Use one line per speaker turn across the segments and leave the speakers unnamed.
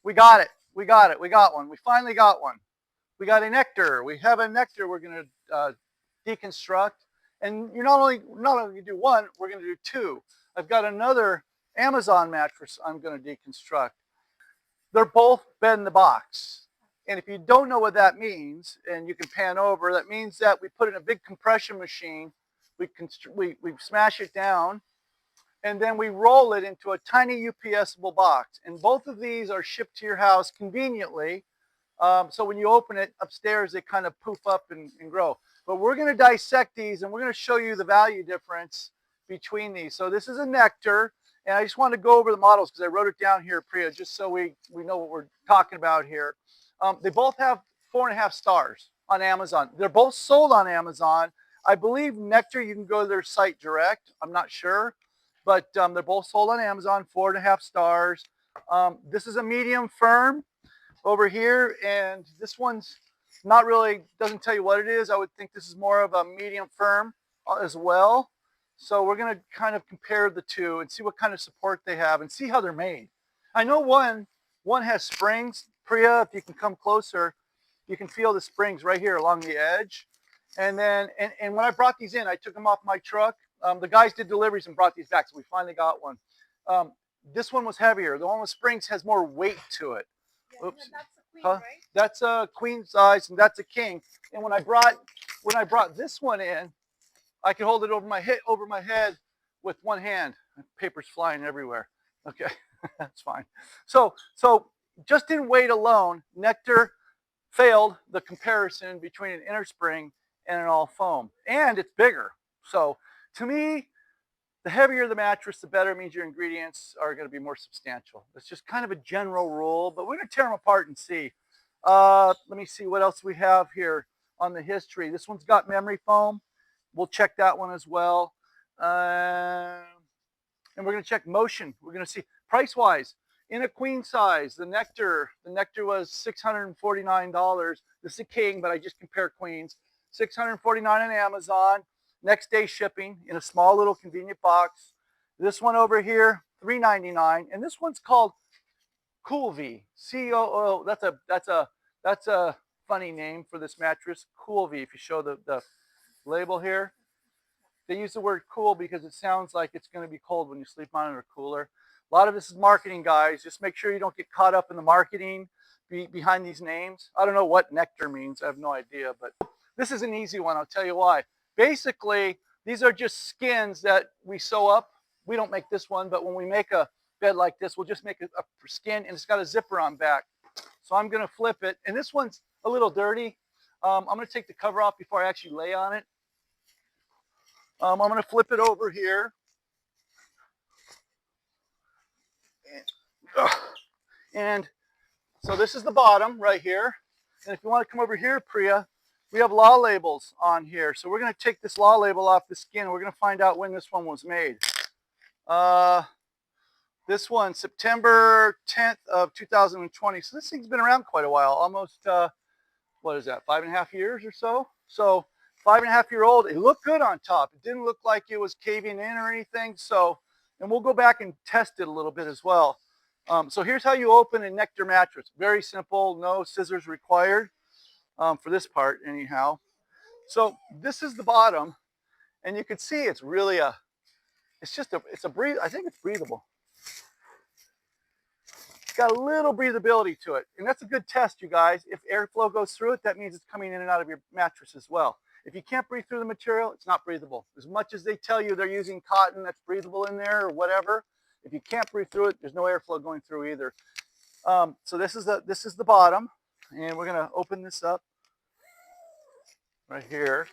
We got it. We got it. We got one. We finally got one. We got a Nectar. We have a Nectar we're going to deconstruct. And you're not only going to do one, we're going to do two. I've got another Amazon mattress I'm going to deconstruct. They're both bed in the box. And if you don't know what that means, and you can pan over, that means that we put in a big compression machine, we smash it down, and then we roll it into a tiny UPSable box. And both of these are shipped to your house conveniently. So when you open it upstairs, they kind of poof up and grow. But we're going to dissect these, and we're going to show you the value difference between these. So this is a Nectar, and I just want to go over the models because I wrote it down here, Priya, just so we know what we're talking about here. They both have 4.5 stars on Amazon. They're both sold on Amazon. I believe Nectar, you can go to their site direct. I'm not sure, but they're both sold on Amazon, 4.5 stars. This is a medium firm over here, and this one's not really, doesn't tell you what it is. I would think this is more of a medium firm as well. So we're going to kind of compare the two and see what kind of support they have and see how they're made. I know one has springs. Priya, if you can come closer, you can feel the springs right here along the edge. And then, and when I brought these in, I took them off my truck. The guys did deliveries and brought these back, so we finally got one. This one was heavier. The one with springs has more weight to it. Yeah, oops. That's a queen, right? That's a queen size, and that's a king. And when I brought this one in, I could hold it over my head with one hand. Paper's flying everywhere. Okay, that's fine. So just in weight alone, Nectar failed the comparison between an inner spring and an all foam, and it's bigger. So to me, the heavier the mattress, the better. It means your ingredients are going to be more substantial. It's just kind of a general rule, but we're going to tear them apart and see. Let me see what else we have here on the history. This one's got memory foam. We'll check that one as well. And we're going to check motion. We're going to see price-wise. In a queen size, the Nectar was $649. This is a king, but I just compare queens. $649 on Amazon. Next day shipping in a small little convenient box. This one over here, $399, and this one's called Coolvie. C-O-O. That's a funny name for this mattress. Coolvie. If you show the label here, they use the word cool because it sounds like it's going to be cold when you sleep on it or cooler. A lot of this is marketing, guys. Just make sure you don't get caught up in the marketing behind these names. I don't know what Nectar means. I have no idea, but this is an easy one. I'll tell you why. Basically, these are just skins that we sew up. We don't make this one, but when we make a bed like this, we'll just make a skin, and it's got a zipper on back. So I'm going to flip it, and this one's a little dirty. I'm going to take the cover off before I actually lay on it. I'm going to flip it over here. And so this is the bottom right here. And if you want to come over here, Priya, we have law labels on here. So we're going to take this law label off the skin. We're going to find out when this one was made. This one, September 10th of 2020. So this thing's been around quite a while, almost, what is that, 5.5 years or so? So 5.5-year-old, it looked good on top. It didn't look like it was caving in or anything. So, and we'll go back and test it a little bit as well. So here's how you open a Nectar mattress. Very simple, no scissors required for this part anyhow. So this is the bottom, and you can see it's really I think it's breathable. It's got a little breathability to it, and that's a good test, you guys. If airflow goes through it, that means it's coming in and out of your mattress as well. If you can't breathe through the material, it's not breathable. As much as they tell you they're using cotton that's breathable in there or whatever, if you can't breathe through it, there's no airflow going through either. So this is the bottom, and we're going to open this up right here.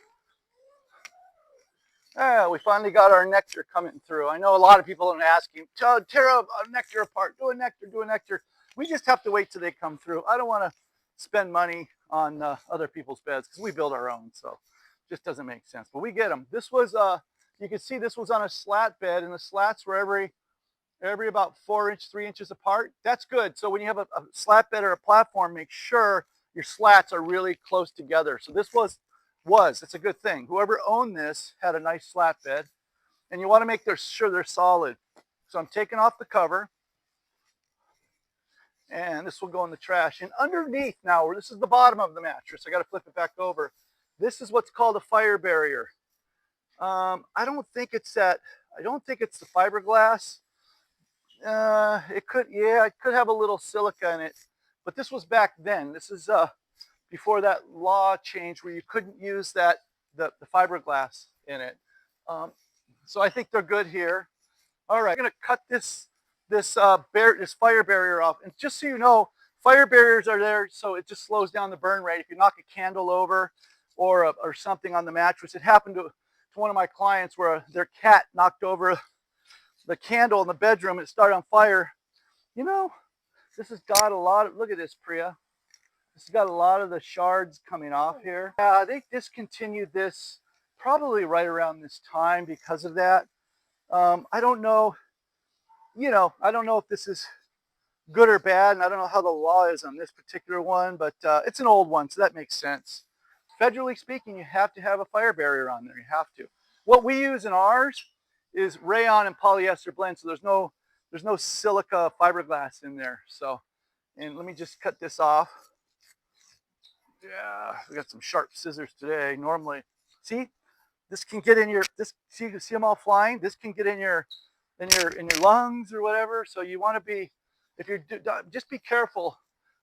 We finally got our Nectar coming through. I know a lot of people are asking, tear a Nectar apart, do a Nectar. We just have to wait till they come through. I don't want to spend money on other people's beds because we build our own, so it just doesn't make sense. But we get them. This was, you can see this was on a slat bed, and the slats were every about 3 inches apart. That's good. So when you have a slat bed or a platform, make sure your slats are really close together. So this was, it's a good thing. Whoever owned this had a nice slat bed, and you want to make sure they're solid. So I'm taking off the cover, And this will go in the trash. And underneath now, where this is the bottom of the mattress, I got to flip it back over. This is what's called a fire barrier. I don't think it's that. I don't think it's the fiberglass. It could, yeah, it could have a little silica in it, but this was back then. This is before that law change where you couldn't use that the fiberglass in it. So I think they're good here. All right, I'm gonna cut this fire barrier off, and just so you know, fire barriers are there so it just slows down the burn rate. If you knock a candle over or something on the mattress, it happened to one of my clients where their cat knocked over the candle in the bedroom and it started on fire. You know, this has got a lot of, look at this, Priya. This has got a lot of the shards coming off here. They discontinued this probably right around this time because of that. I don't know, you know, I don't know if this is good or bad, and I don't know how the law is on this particular one, but it's an old one, so that makes sense. Federally speaking, you have to have a fire barrier on there. You have to. What we use in ours is rayon and polyester blend, so there's no silica fiberglass in there. So, and let me just cut this off. Yeah, we got some sharp scissors today. Normally, see, this can get in your, this, see, you see them all flying. This can get in your lungs or whatever. So you want to be, if you're, just be careful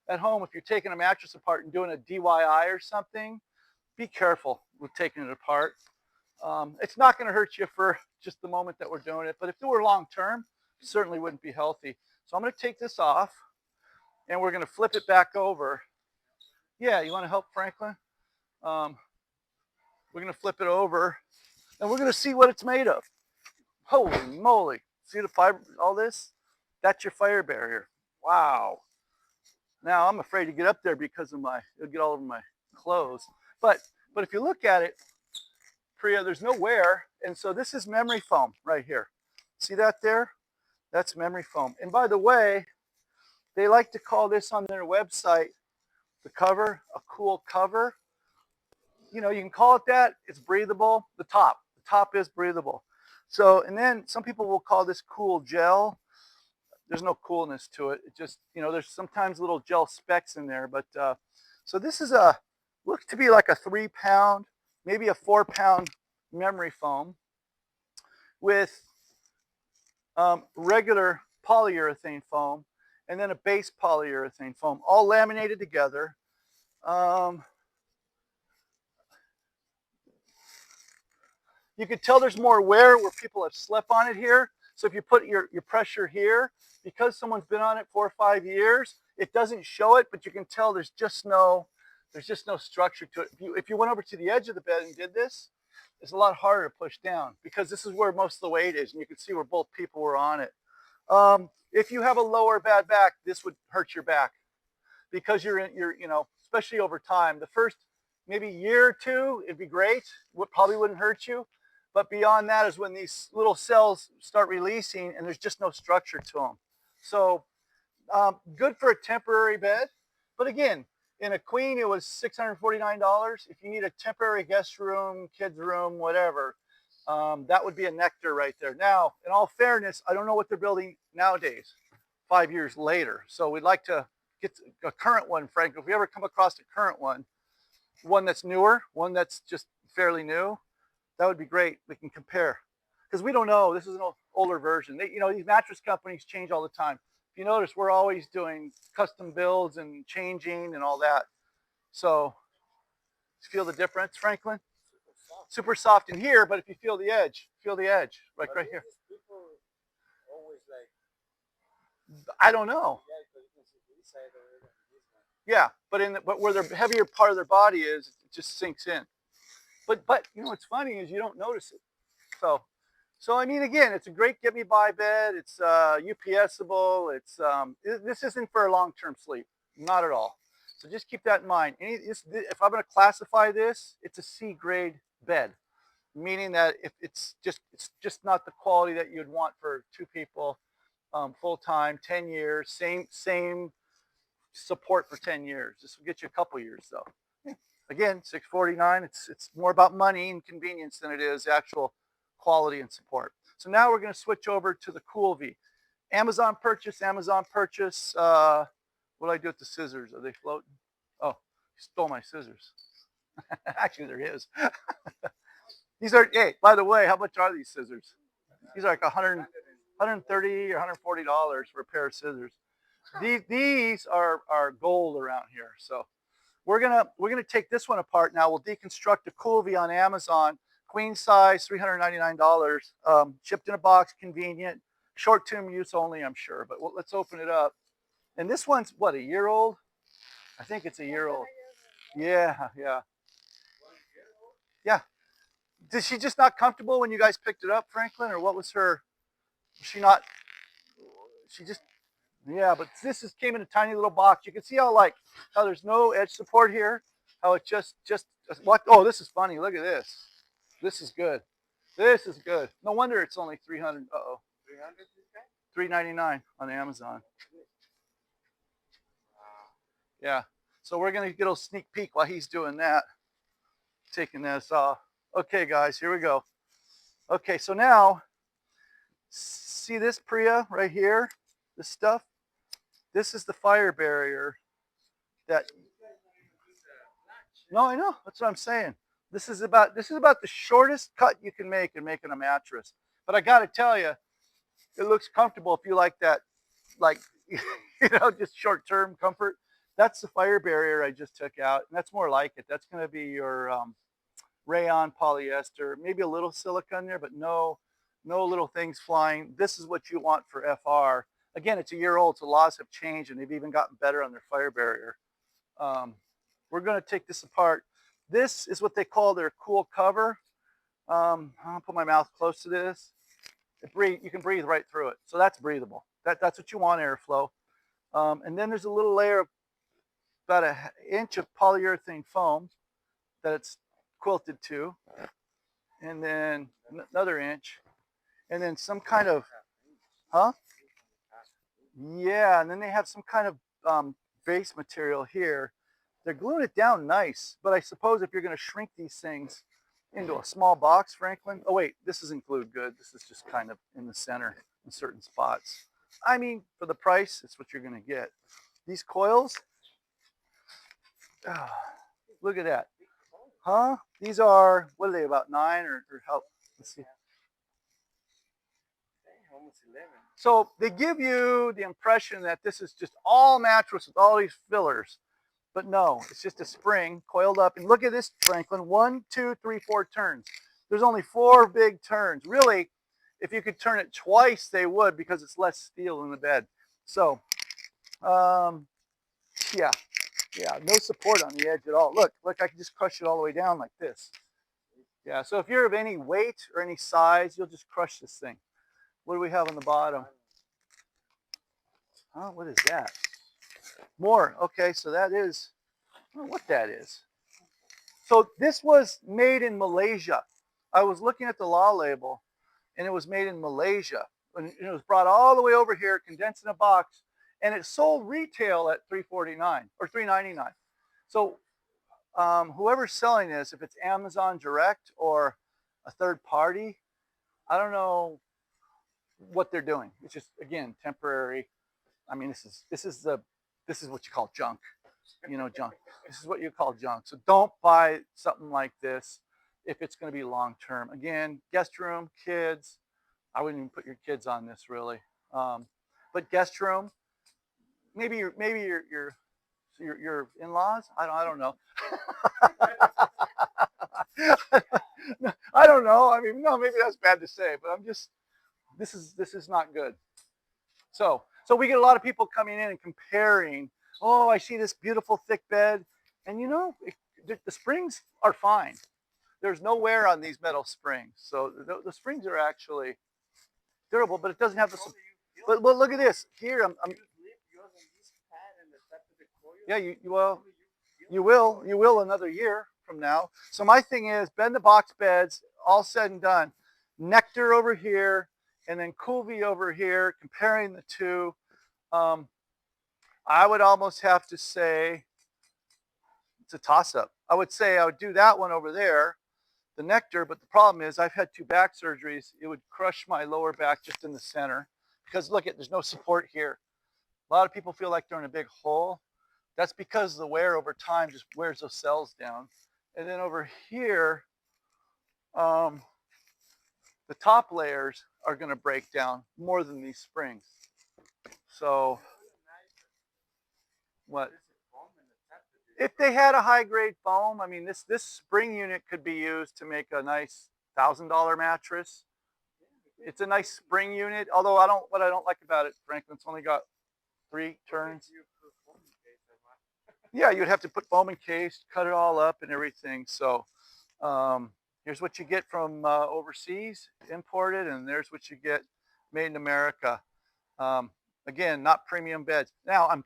at home if you're taking a mattress apart and doing a DIY or something. Be careful with taking it apart. It's not going to hurt you for just the moment that we're doing it, but if it were long term, it certainly wouldn't be healthy. So I'm going to take this off, and we're going to flip it back over. Yeah, you want to help, Franklin? We're going to flip it over, and we're going to see what it's made of. Holy moly. See the fiber, all this? That's your fire barrier. Wow. Now, I'm afraid to get up there because of it'll get all over my clothes. But if you look at it, Priya, there's no wear. And so this is memory foam right here. See that there? That's memory foam. And by the way, they like to call this on their website, the cover, a cool cover. You know, you can call it that. It's breathable. The top is breathable. So, and then some people will call this cool gel. There's no coolness to it. It just, you know, there's sometimes little gel specks in there. But so this is looks to be like a 3-pound, maybe a 4-pound memory foam with regular polyurethane foam and then a base polyurethane foam, all laminated together. You can tell there's more wear where people have slept on it here. So if you put your pressure here, because someone's been on it 4 or 5 years, it doesn't show it, but you can tell there's just no structure to it. If you went over to the edge of the bed and did this, it's a lot harder to push down because this is where most of the weight is, and you can see where both people were on it. If you have a lower bad back, this would hurt your back because you're you know, especially over time. The first maybe year or two, it'd be great. Probably wouldn't hurt you. But beyond that is when these little cells start releasing and there's just no structure to them. So good for a temporary bed. But again, in a queen, it was $649. If you need a temporary guest room, kids room, whatever, that would be a Nectar right there. Now, in all fairness, I don't know what they're building nowadays, 5 years later. So we'd like to get a current one, Frank. If we ever come across a current one that's newer, one that's just fairly new, that would be great. We can compare because we don't know. This is an older version. You know, these mattress companies change all the time. If you notice, we're always doing custom builds and changing and all that. So, feel the difference, Franklin? Super soft in here, but if you feel the edge, right here. I don't know. Yeah, but where the heavier part of their body is, it just sinks in. But you know what's funny is you don't notice it. So I mean, again, it's a great get me by bed. It's UPSable. It's this isn't for long-term sleep, not at all. So just keep that in mind. If I'm going to classify this, it's a C grade bed, meaning that if it's just not the quality that you'd want for 2 people, full time, 10 years, same support for 10 years. This will get you a couple years though. Again, $649. It's more about money and convenience than it is actual quality and support. So now we're going to switch over to the Coolvie. Amazon purchase. What do I do with the scissors? Are they floating? Oh, he stole my scissors. Actually, there is. These are, hey, by the way, how much are these scissors? These are like 130 or $140 for a pair of scissors. These are gold around here. So we're gonna take this one apart now. We'll deconstruct the Coolvie on Amazon, queen size, $399, shipped in a box, convenient, short-term use only, I'm sure. But let's open it up. And this one's what, a year old? I think it's a year old. Yeah, yeah, yeah. Did she just not comfortable when you guys picked it up, Franklin, or what was her? Was she not? She just, yeah. But this came in a tiny little box. You can see how there's no edge support here. How it just what? Oh, this is funny. Look at this. This is good. This is good. No wonder it's only 300. Uh-oh. 300. $399 on Amazon. Yeah. So we're gonna get a sneak peek while he's doing that. Taking this off. Okay, guys, here we go. Okay, so now, see this Priya right here? This stuff? This is the fire barrier that. No, I know. That's what I'm saying. This is about the shortest cut you can make in making a mattress. But I got to tell you, it looks comfortable if you like that, like just short-term comfort. That's the fire barrier I just took out, and that's more like it. That's going to be your rayon polyester, maybe a little silicone there, but no little things flying. This is what you want for FR. Again, it's a year old, so laws have changed, and they've even gotten better on their fire barrier. We're going to take this apart. This is what they call their cool cover. I'll put my mouth close to this. You can breathe right through it, so that's breathable. That's what you want, airflow. And then there's a little layer of about an inch of polyurethane foam that it's quilted to, and then another inch, and then some kind of, yeah, and then they have some kind of base material here. They're gluing it down nice, but I suppose if you're going to shrink these things into a small box, Franklin. Oh wait, this isn't glued good. This is just kind of in the center in certain spots. I mean, for the price, it's what you're going to get. These coils, look at that. Huh? These are, what are they, about 9 or how? Let's see. Almost 11. So they give you the impression that this is just all mattress with all these fillers. But no, it's just a spring coiled up. And look at this, Franklin. 1, 2, 3, 4 turns. There's only 4 big turns. Really, if you could turn it twice, they would, because it's less steel in the bed. So, yeah. Yeah, no support on the edge at all. Look, I can just crush it all the way down like this. Yeah, so if you're of any weight or any size, you'll just crush this thing. What do we have on the bottom? Oh, what is that? More. Okay, so that is, I don't know what that is. So this was made in Malaysia. I was looking at the law label, and it was made in Malaysia. And it was brought all the way over here, condensed in a box, and it sold retail at $349 or $399. So whoever's selling this, if it's Amazon Direct or a third party, I don't know what they're doing. It's just, again, temporary. I mean, this is what you call junk, junk. This is what you call junk. So don't buy something like this if it's going to be long term. Again, guest room, kids. I wouldn't even put your kids on this really. But guest room, maybe your in-laws. I don't know. I don't know. I mean, no, maybe that's bad to say, but I'm just, this is not good. So we get a lot of people coming in and comparing. Oh, I see this beautiful thick bed, and the springs are fine. There's no wear on these metal springs, so the springs are actually durable, but it doesn't have the. But look at this here. Yeah, you will another year from now. So my thing is, bend the box beds, all said and done. Nectar over here, and then Coolvie over here. Comparing the two, I would almost have to say it's a toss-up. I would say I would do that one over there, the Nectar, but the problem is I've had 2 back surgeries. It would crush my lower back just in the center because look, there's no support here. A lot of people feel like they're in a big hole. That's because the wear over time just wears those cells down. And then over here, the top layers are going to break down more than these springs. So what? If they had a high grade foam, I mean, this spring unit could be used to make a nice $1,000 mattress. It's a nice spring unit, although what I don't like about it, Franklin, it's only got 3 turns. Yeah, you'd have to put foam encased, cut it all up and everything. So here's what you get from overseas, imported, and there's what you get made in America. Again, not premium beds. Now, I'm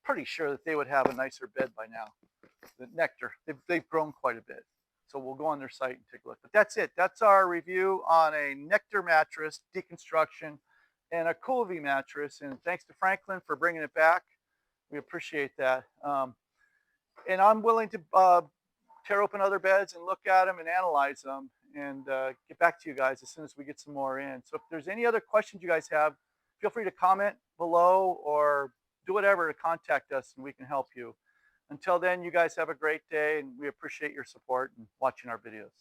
pretty sure that they would have a nicer bed by now. The Nectar, they've grown quite a bit. So we'll go on their site and take a look. But that's it. That's our review on a Nectar mattress, deconstruction, and a Coolvie mattress. And thanks to Franklin for bringing it back. We appreciate that. And I'm willing to tear open other beds and look at them and analyze them and get back to you guys as soon as we get some more in. So if there's any other questions you guys have, feel free to comment below or do whatever to contact us and we can help you. Until then, you guys have a great day and we appreciate your support and watching our videos.